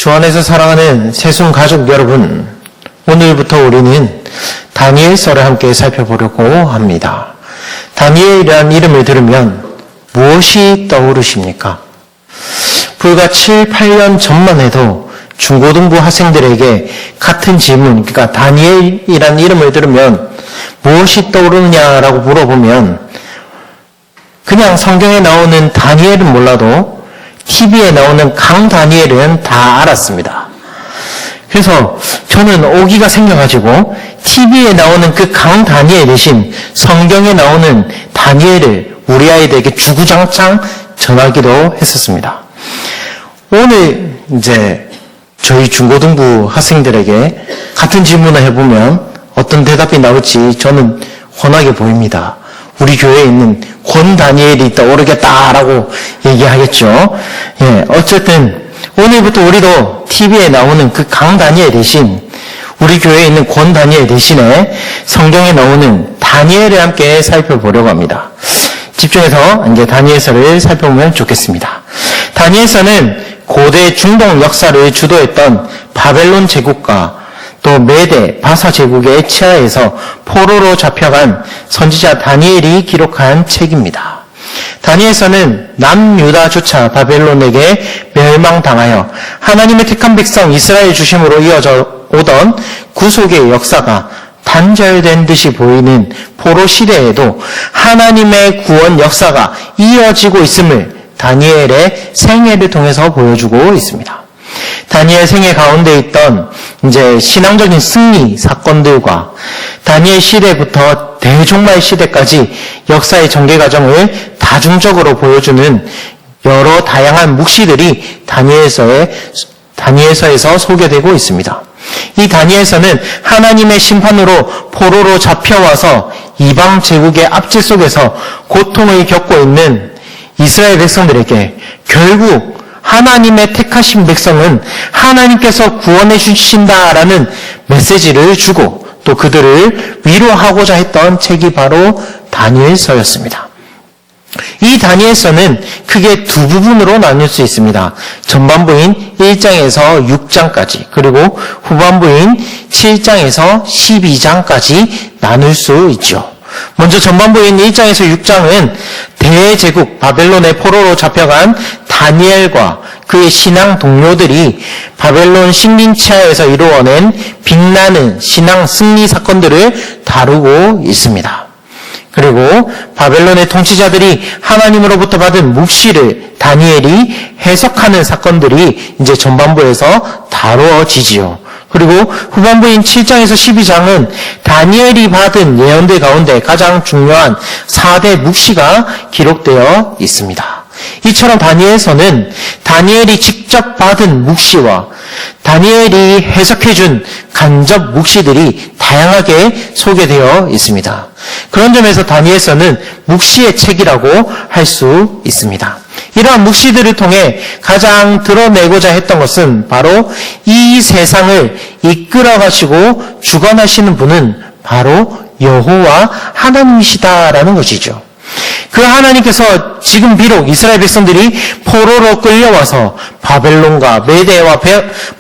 주 안에서 사랑하는 새순 가족 여러분, 오늘부터 우리는 다니엘서를 함께 살펴보려고 합니다. 다니엘이라는 이름을 들으면 무엇이 떠오르십니까? 불과 7, 8년 전만 해도 중고등부 학생들에게 같은 질문, 그러니까 다니엘이라는 이름을 들으면 무엇이 떠오르느냐라고 물어보면 그냥 성경에 나오는 다니엘은 몰라도 TV에 나오는 강 다니엘은 다 알았습니다. 그래서 저는 오기가 생겨가지고 TV에 나오는 그 강 다니엘 대신 성경에 나오는 다니엘을 우리 아이들에게 주구장창 전하기도 했었습니다. 오늘 이제 저희 중고등부 학생들에게 같은 질문을 해보면 어떤 대답이 나올지 저는 훤하게 보입니다. 우리 교회에 있는 권 다니엘이 떠오르겠다라고 얘기하겠죠. 어쨌든 오늘부터 우리도 TV에 나오는 그 강 다니엘 대신 우리 교회에 있는 권 다니엘 대신에 성경에 나오는 다니엘을 함께 살펴보려고 합니다. 집중해서 이제 다니엘서를 살펴보면 좋겠습니다. 다니엘서는 고대 중동 역사를 주도했던 바벨론 제국과 또 메대, 바사 제국의 치하에서 포로로 잡혀간 선지자 다니엘이 기록한 책입니다. 다니엘서는 남유다조차 바벨론에게 멸망당하여 하나님의 택한 백성 이스라엘 중심으로 이어져 오던 구속의 역사가 단절된 듯이 보이는 포로 시대에도 하나님의 구원 역사가 이어지고 있음을 다니엘의 생애를 통해서 보여주고 있습니다. 다니엘 생애 가운데 있던 이제 신앙적인 승리 사건들과 다니엘 시대부터 대종말 시대까지 역사의 전개 과정을 다중적으로 보여주는 여러 다양한 묵시들이 다니엘서에서 소개되고 있습니다. 이 다니엘서는 하나님의 심판으로 포로로 잡혀와서 이방 제국의 압제 속에서 고통을 겪고 있는 이스라엘 백성들에게 결국 하나님의 택하신 백성은 하나님께서 구원해 주신다라는 메시지를 주고 또 그들을 위로하고자 했던 책이 바로 다니엘서였습니다. 이 다니엘서는 크게 두 부분으로 나눌 수 있습니다. 전반부인 1장에서 6장까지 그리고 후반부인 7장에서 12장까지 나눌 수 있죠. 먼저 전반부인 1장에서 6장은 대제국 바벨론의 포로로 잡혀간 다니엘과 그의 신앙 동료들이 바벨론 식민치하에서 이루어낸 빛나는 신앙 승리 사건들을 다루고 있습니다. 그리고 바벨론의 통치자들이 하나님으로부터 받은 묵시를 다니엘이 해석하는 사건들이 이제 전반부에서 다루어지지요. 그리고 후반부인 7장에서 12장은 다니엘이 받은 예언들 가운데 가장 중요한 4대 묵시가 기록되어 있습니다. 이처럼 다니엘서는 다니엘이 직접 받은 묵시와 다니엘이 해석해준 간접 묵시들이 다양하게 소개되어 있습니다. 그런 점에서 다니엘서는 묵시의 책이라고 할 수 있습니다. 이러한 묵시들을 통해 가장 드러내고자 했던 것은 바로 이 세상을 이끌어가시고 주관하시는 분은 바로 여호와 하나님이시다라는 것이죠. 그 하나님께서 지금 비록 이스라엘 백성들이 포로로 끌려와서 바벨론과 메대와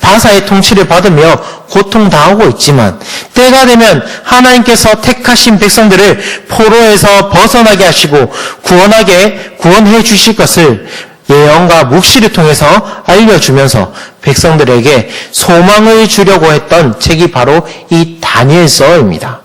바사의 통치를 받으며 고통당하고 있지만 때가 되면 하나님께서 택하신 백성들을 포로에서 벗어나게 하시고 구원해 주실 것을 예언과 묵시를 통해서 알려주면서 백성들에게 소망을 주려고 했던 책이 바로 이 다니엘서입니다.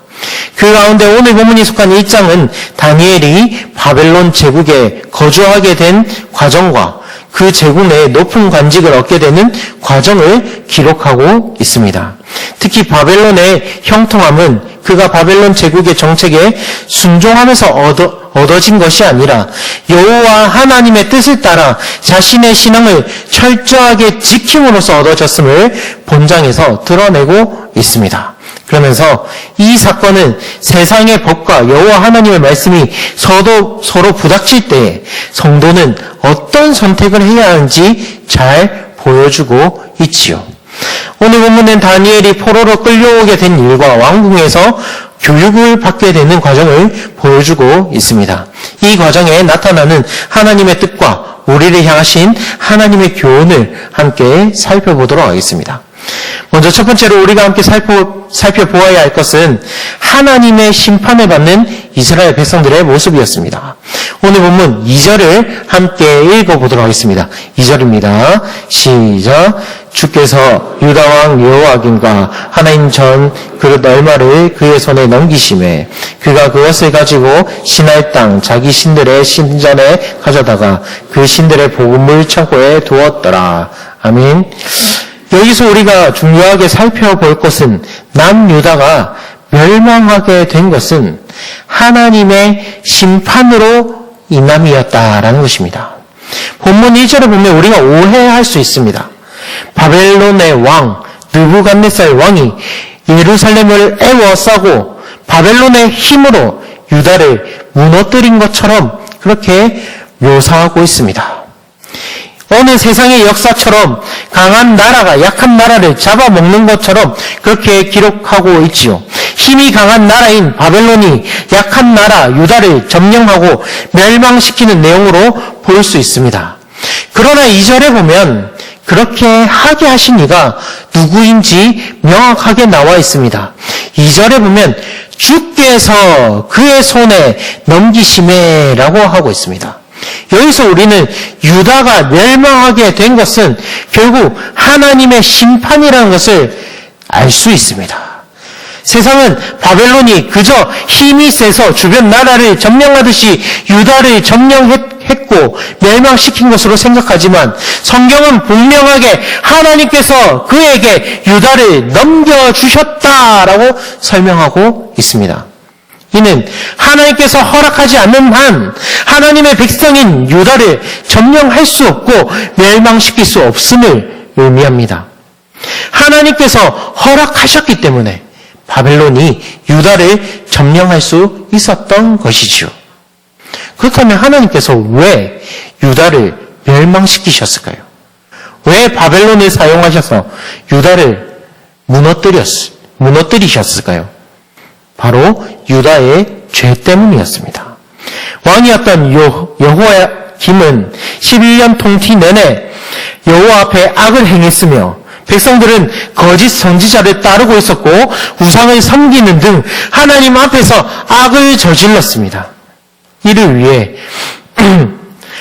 그 가운데 오늘 본문이 속한 1장은 다니엘이 바벨론 제국에 거주하게 된 과정과 그 제국 내에 높은 관직을 얻게 되는 과정을 기록하고 있습니다. 특히 바벨론의 형통함은 그가 바벨론 제국의 정책에 순종하면서 얻어진 것이 아니라 여호와 하나님의 뜻을 따라 자신의 신앙을 철저하게 지킴으로써 얻어졌음을 본장에서 드러내고 있습니다. 그러면서 이 사건은 세상의 법과 여호와 하나님의 말씀이 서로 부닥칠 때에 성도는 어떤 선택을 해야 하는지 잘 보여주고 있지요. 오늘 본문은 다니엘이 포로로 끌려오게 된 일과 왕궁에서 교육을 받게 되는 과정을 보여주고 있습니다. 이 과정에 나타나는 하나님의 뜻과 우리를 향하신 하나님의 교훈을 함께 살펴보도록 하겠습니다. 먼저 첫 번째로 우리가 함께 살펴보아야 할 것은 하나님의 심판을 받는 이스라엘 백성들의 모습이었습니다. 오늘 본문 2절을 함께 읽어보도록 하겠습니다. 2절입니다. 시작. 주께서 유다왕 여호야김과 하나님 전 그릇 얼마를 그의 손에 넘기심에 그가 그것을 가지고 시나이 땅 자기 신들의 신전에 가져다가 그 신들의 복음을 창고에 두었더라. 아멘. 여기서 우리가 중요하게 살펴볼 것은 남유다가 멸망하게 된 것은 하나님의 심판으로 인함이었다라는 것입니다. 본문 1절을 보면 우리가 오해할 수 있습니다. 바벨론의 왕 느부갓네살 왕이 예루살렘을 애워싸고 바벨론의 힘으로 유다를 무너뜨린 것처럼 그렇게 묘사하고 있습니다. 어느 세상의 역사처럼 강한 나라가 약한 나라를 잡아먹는 것처럼 그렇게 기록하고 있지요. 힘이 강한 나라인 바벨론이 약한 나라 유다를 점령하고 멸망시키는 내용으로 볼 수 있습니다. 그러나 2절에 보면 그렇게 하게 하신 이가 누구인지 명확하게 나와 있습니다. 2절에 보면 주께서 그의 손에 넘기심에라고 하고 있습니다. 여기서 우리는 유다가 멸망하게 된 것은 결국 하나님의 심판이라는 것을 알 수 있습니다. 세상은 바벨론이 그저 힘이 세서 주변 나라를 점령하듯이 유다를 점령했고 멸망시킨 것으로 생각하지만 성경은 분명하게 하나님께서 그에게 유다를 넘겨주셨다라고 설명하고 있습니다. 이는 하나님께서 허락하지 않는 한 하나님의 백성인 유다를 점령할 수 없고 멸망시킬 수 없음을 의미합니다. 하나님께서 허락하셨기 때문에 바벨론이 유다를 점령할 수 있었던 것이지요. 그렇다면 하나님께서 왜 유다를 멸망시키셨을까요? 왜 바벨론을 사용하셔서 유다를 무너뜨리셨을까요? 바로 유다의 죄 때문이었습니다. 왕이었던 여호야김은 11년 통치 내내 여호와 앞에 악을 행했으며 백성들은 거짓 선지자를 따르고 있었고 우상을 섬기는 등 하나님 앞에서 악을 저질렀습니다. 이를 위해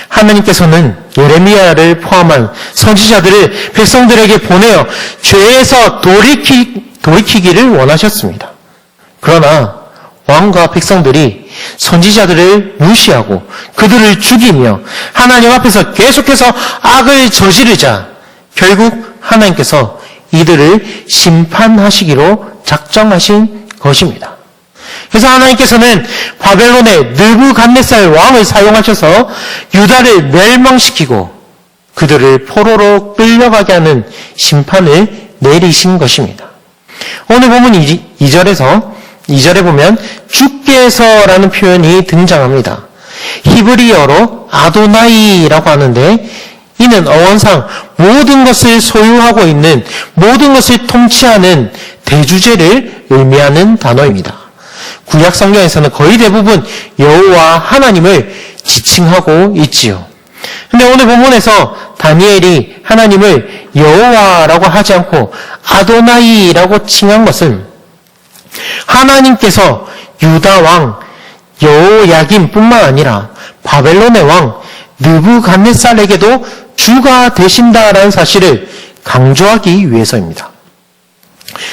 하나님께서는 예레미야를 포함한 선지자들을 백성들에게 보내어 죄에서 돌이키기를 원하셨습니다. 그러나 왕과 백성들이 선지자들을 무시하고 그들을 죽이며 하나님 앞에서 계속해서 악을 저지르자 결국 하나님께서 이들을 심판하시기로 작정하신 것입니다. 그래서 하나님께서는 바벨론의 느부갓네살 왕을 사용하셔서 유다를 멸망시키고 그들을 포로로 끌려가게 하는 심판을 내리신 것입니다. 오늘 보면 2절에 보면 주께서라는 표현이 등장합니다. 히브리어로 아도나이라고 하는데 이는 어원상 모든 것을 소유하고 있는 모든 것을 통치하는 대주제를 의미하는 단어입니다. 구약 성경에서는 거의 대부분 여호와 하나님을 지칭하고 있지요. 근데 오늘 본문에서 다니엘이 하나님을 여호와라고 하지 않고 아도나이라고 칭한 것은 하나님께서 유다 왕 여호야김뿐만 아니라 바벨론의 왕 느부갓네살에게도 주가 되신다라는 사실을 강조하기 위해서입니다.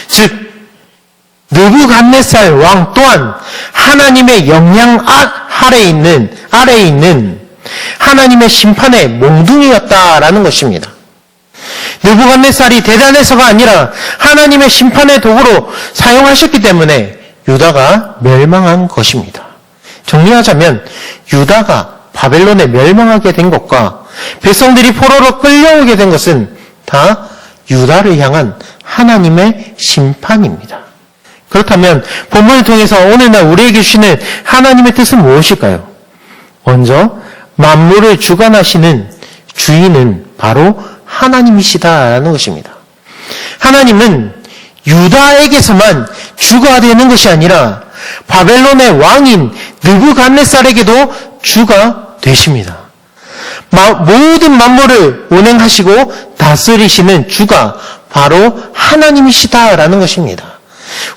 즉 느부갓네살 왕 또한 하나님의 영향 아래에 있는 하나님의 심판의 몽둥이였다라는 것입니다. 느부갓네살이 대단해서가 아니라 하나님의 심판의 도구로 사용하셨기 때문에 유다가 멸망한 것입니다. 정리하자면 유다가 바벨론에 멸망하게 된 것과 백성들이 포로로 끌려오게 된 것은 다 유다를 향한 하나님의 심판입니다. 그렇다면 본문을 통해서 오늘날 우리에게 주시는 하나님의 뜻은 무엇일까요? 먼저 만물을 주관하시는 주인은 바로 하나님이시다라는 것입니다. 하나님은 유다에게서만 주가 되는 것이 아니라 바벨론의 왕인 느부갓네살에게도 주가 되십니다. 모든 만물을 운행하시고 다스리시는 주가 바로 하나님이시다라는 것입니다.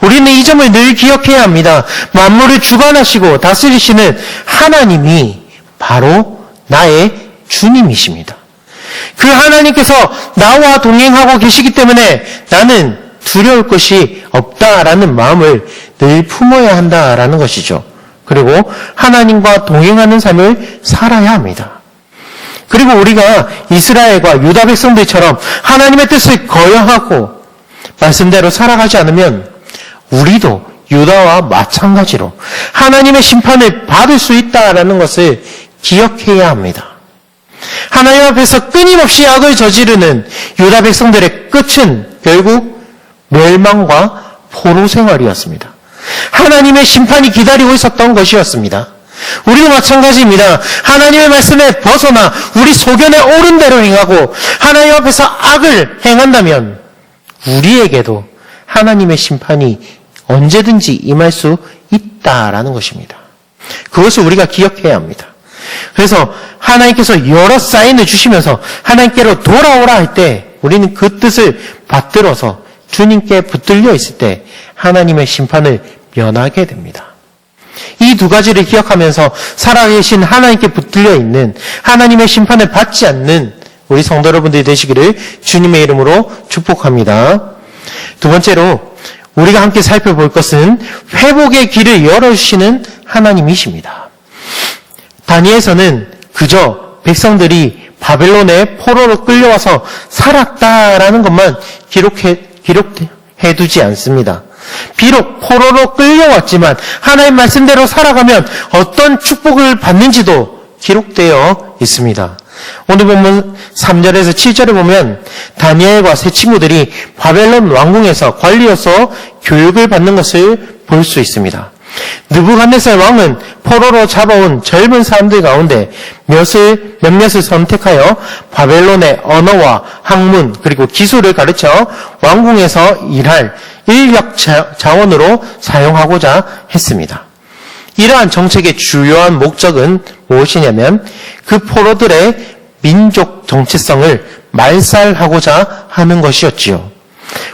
우리는 이 점을 늘 기억해야 합니다. 만물을 주관하시고 다스리시는 하나님이 바로 나의 주님이십니다. 그 하나님께서 나와 동행하고 계시기 때문에 나는 두려울 것이 없다라는 마음을 늘 품어야 한다라는 것이죠. 그리고 하나님과 동행하는 삶을 살아야 합니다. 그리고 우리가 이스라엘과 유다 백성들처럼 하나님의 뜻을 거여하고 말씀대로 살아가지 않으면 우리도 유다와 마찬가지로 하나님의 심판을 받을 수 있다라는 것을 기억해야 합니다. 하나님 앞에서 끊임없이 악을 저지르는 유다 백성들의 끝은 결국 멸망과 포로 생활이었습니다. 하나님의 심판이 기다리고 있었던 것이었습니다. 우리도 마찬가지입니다. 하나님의 말씀에 벗어나 우리 소견에 옳은 대로 행하고 하나님 앞에서 악을 행한다면 우리에게도 하나님의 심판이 언제든지 임할 수 있다라는 것입니다. 그것을 우리가 기억해야 합니다. 그래서 하나님께서 여러 사인을 주시면서 하나님께로 돌아오라 할 때 우리는 그 뜻을 받들어서 주님께 붙들려 있을 때 하나님의 심판을 면하게 됩니다. 이 두 가지를 기억하면서 살아계신 하나님께 붙들려 있는 하나님의 심판을 받지 않는 우리 성도 여러분들이 되시기를 주님의 이름으로 축복합니다. 두 번째로 우리가 함께 살펴볼 것은 회복의 길을 열어주시는 하나님이십니다. 다니엘서는 그저 백성들이 바벨론의 포로로 끌려와서 살았다라는 것만 기록해두지 않습니다. 비록 포로로 끌려왔지만 하나님 말씀대로 살아가면 어떤 축복을 받는지도 기록되어 있습니다. 오늘 본문 3절에서 7절에 보면 다니엘과 세 친구들이 바벨론 왕궁에서 관리로서 교육을 받는 것을 볼 수 있습니다. 느부갓네살 왕은 포로로 잡아온 젊은 사람들 가운데 몇몇을 선택하여 바벨론의 언어와 학문 그리고 기술을 가르쳐 왕궁에서 일할 인력 자원으로 사용하고자 했습니다. 이러한 정책의 주요한 목적은 무엇이냐면 그 포로들의 민족 정체성을 말살하고자 하는 것이었지요.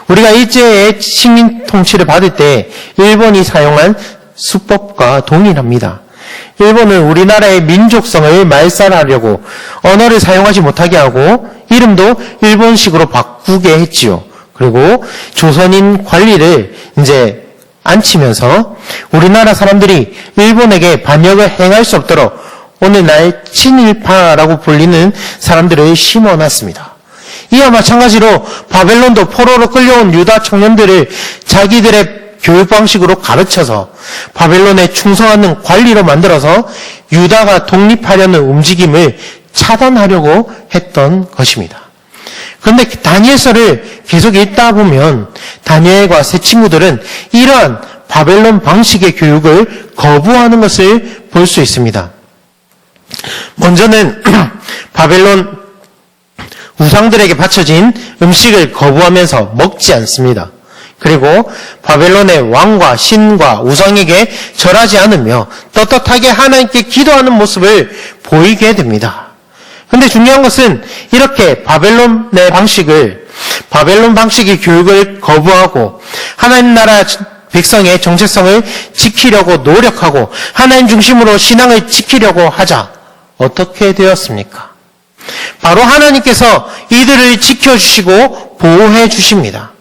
우리가 일제의 식민 통치를 받을 때 일본이 사용한 수법과 동일합니다. 일본은 우리나라의 민족성을 말살하려고 언어를 사용하지 못하게 하고 이름도 일본식으로 바꾸게 했지요. 그리고 조선인 관리를 이제 앉히면서 우리나라 사람들이 일본에게 반역을 행할 수 없도록 오늘날 친일파라고 불리는 사람들을 심어놨습니다. 이와 마찬가지로 바벨론도 포로로 끌려온 유다 청년들을 자기들의 교육 방식으로 가르쳐서 바벨론에 충성하는 관리로 만들어서 유다가 독립하려는 움직임을 차단하려고 했던 것입니다. 그런데 다니엘서를 계속 읽다 보면 다니엘과 세 친구들은 이러한 바벨론 방식의 교육을 거부하는 것을 볼 수 있습니다. 먼저는 바벨론 우상들에게 바쳐진 음식을 거부하면서 먹지 않습니다. 그리고 바벨론의 왕과 신과 우상에게 절하지 않으며 떳떳하게 하나님께 기도하는 모습을 보이게 됩니다. 그런데 중요한 것은 이렇게 바벨론 방식의 교육을 거부하고 하나님 나라 백성의 정체성을 지키려고 노력하고 하나님 중심으로 신앙을 지키려고 하자 어떻게 되었습니까? 바로 하나님께서 이들을 지켜주시고 보호해 주십니다.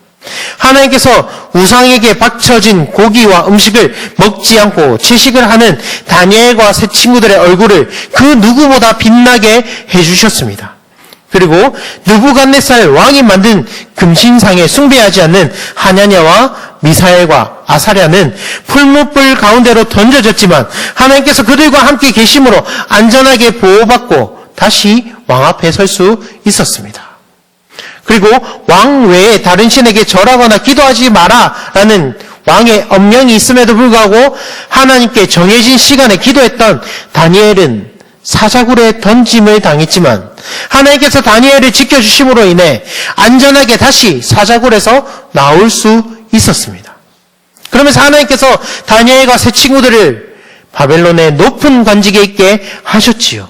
하나님께서 우상에게 바쳐진 고기와 음식을 먹지 않고 채식을 하는 다니엘과 세 친구들의 얼굴을 그 누구보다 빛나게 해주셨습니다. 그리고 느부갓네살 왕이 만든 금신상에 숭배하지 않는 하냐냐와 미사엘과 아사랴는 풀무불 가운데로 던져졌지만 하나님께서 그들과 함께 계심으로 안전하게 보호받고 다시 왕 앞에 설 수 있었습니다. 그리고 왕 외에 다른 신에게 절하거나 기도하지 마라라는 왕의 엄명이 있음에도 불구하고 하나님께 정해진 시간에 기도했던 다니엘은 사자굴에 던짐을 당했지만 하나님께서 다니엘을 지켜주심으로 인해 안전하게 다시 사자굴에서 나올 수 있었습니다. 그러면서 하나님께서 다니엘과 세 친구들을 바벨론의 높은 관직에 있게 하셨지요.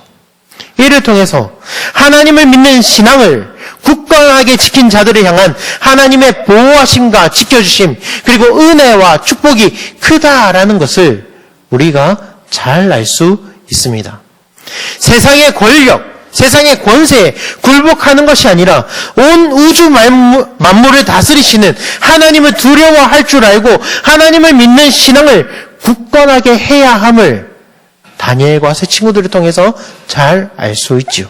이를 통해서 하나님을 믿는 신앙을 굳건하게 지킨 자들을 향한 하나님의 보호하심과 지켜주심, 그리고 은혜와 축복이 크다라는 것을 우리가 잘 알 수 있습니다. 세상의 권력, 세상의 권세에 굴복하는 것이 아니라 온 우주 만물을 다스리시는 하나님을 두려워할 줄 알고 하나님을 믿는 신앙을 굳건하게 해야 함을 다니엘과 세 친구들을 통해서 잘 알 수 있지요.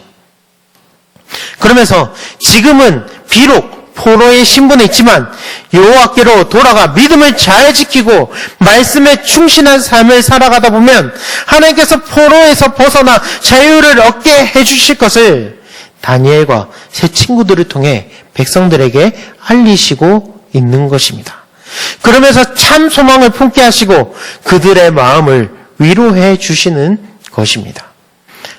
그러면서 지금은 비록 포로의 신분에 있지만 여호와께로 돌아가 믿음을 잘 지키고 말씀에 충실한 삶을 살아가다 보면 하나님께서 포로에서 벗어나 자유를 얻게 해주실 것을 다니엘과 세 친구들을 통해 백성들에게 알리시고 있는 것입니다. 그러면서 참 소망을 품게 하시고 그들의 마음을 위로해 주시는 것입니다.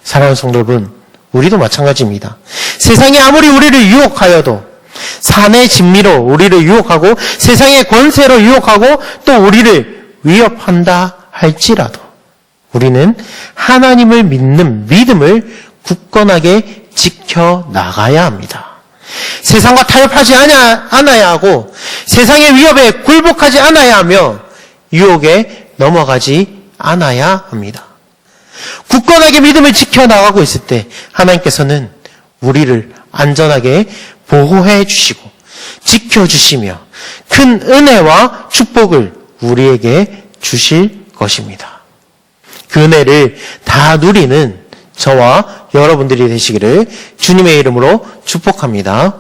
사랑하는 성도 여러분, 우리도 마찬가지입니다. 세상이 아무리 우리를 유혹하여도 산의 진미로 우리를 유혹하고 세상의 권세로 유혹하고 또 우리를 위협한다 할지라도 우리는 하나님을 믿는 믿음을 굳건하게 지켜나가야 합니다. 세상과 타협하지 않아야 하고 세상의 위협에 굴복하지 않아야 하며 유혹에 넘어가지 않아야 합니다. 굳건하게 믿음을 지켜나가고 있을 때 하나님께서는 우리를 안전하게 보호해 주시고 지켜주시며 큰 은혜와 축복을 우리에게 주실 것입니다. 그 은혜를 다 누리는 저와 여러분들이 되시기를 주님의 이름으로 축복합니다.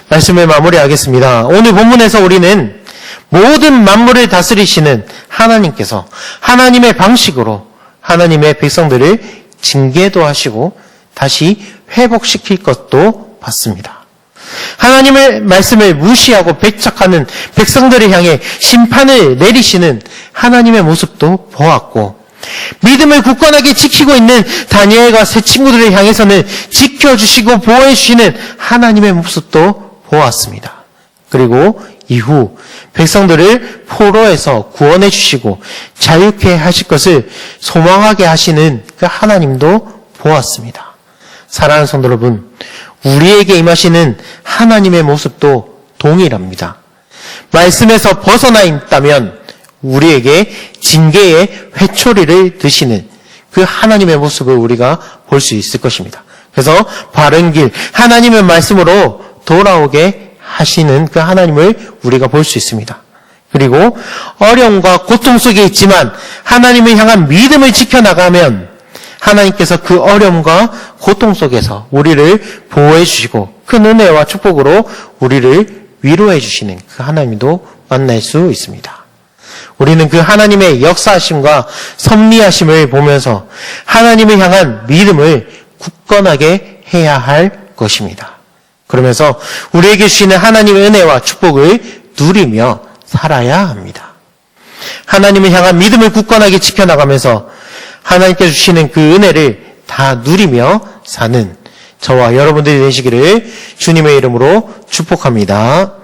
말씀을 마무리하겠습니다. 오늘 본문에서 우리는 모든 만물을 다스리시는 하나님께서 하나님의 방식으로 하나님의 백성들을 징계도 하시고 다시 회복시킬 것도 봤습니다. 하나님의 말씀을 무시하고 배척하는 백성들을 향해 심판을 내리시는 하나님의 모습도 보았고 믿음을 굳건하게 지키고 있는 다니엘과 세 친구들을 향해서는 지켜주시고 보호해주시는 하나님의 모습도 보았습니다. 그리고 이후 백성들을 포로에서 구원해 주시고 자유케 하실 것을 소망하게 하시는 그 하나님도 보았습니다. 사랑하는 성도 여러분, 우리에게 임하시는 하나님의 모습도 동일합니다. 말씀에서 벗어나 있다면 우리에게 징계의 회초리를 드시는 그 하나님의 모습을 우리가 볼 수 있을 것입니다. 그래서 바른 길, 하나님의 말씀으로 돌아오게 하시는 그 하나님을 우리가 볼 수 있습니다. 그리고 어려움과 고통 속에 있지만 하나님을 향한 믿음을 지켜나가면 하나님께서 그 어려움과 고통 속에서 우리를 보호해 주시고 큰 은혜와 축복으로 우리를 위로해 주시는 그 하나님도 만날 수 있습니다. 우리는 그 하나님의 역사하심과 섭리하심을 보면서 하나님을 향한 믿음을 굳건하게 해야 할 것입니다. 그러면서 우리에게 주시는 하나님의 은혜와 축복을 누리며 살아야 합니다. 하나님을 향한 믿음을 굳건하게 지켜나가면서 하나님께 주시는 그 은혜를 다 누리며 사는 저와 여러분들이 되시기를 주님의 이름으로 축복합니다.